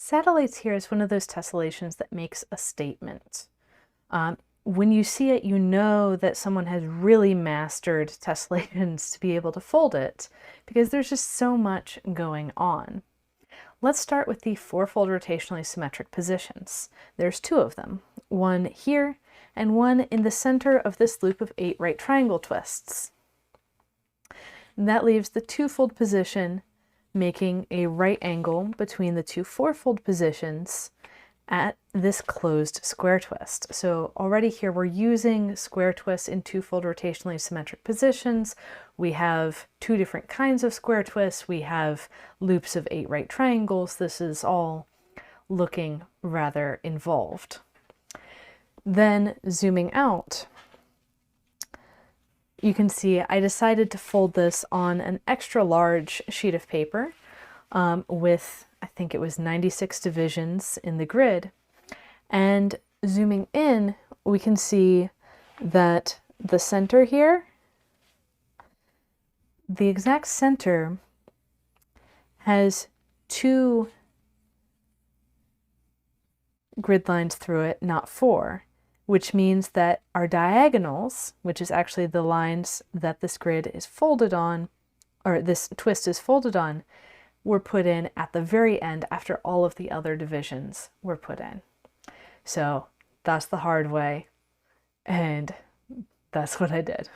Satellites here is one of those tessellations that makes a statement. When you see it, you know that someone has really mastered tessellations to be able to fold it, because there's just so much going on. Let's start with the fourfold rotationally symmetric positions. There's two of them, one here and one in the center of this loop of 8 right triangle twists. And that leaves the twofold position making a right angle between the two fourfold positions at this closed square twist. So already here we're using square twists in twofold rotationally symmetric positions. We have two different kinds of square twists. We have loops of 8 right triangles. This is all looking rather involved. Then zooming out, you can see I decided to fold this on an extra large sheet of paper with, I think it was 96 divisions in the grid. And zooming in, we can see that the center here, the exact center, has 2 grid lines through it, not 4. Which means that our diagonals, which is actually the lines that this grid is folded on, or this twist is folded on, were put in at the very end after all of the other divisions were put in. So that's the hard way, and that's what I did.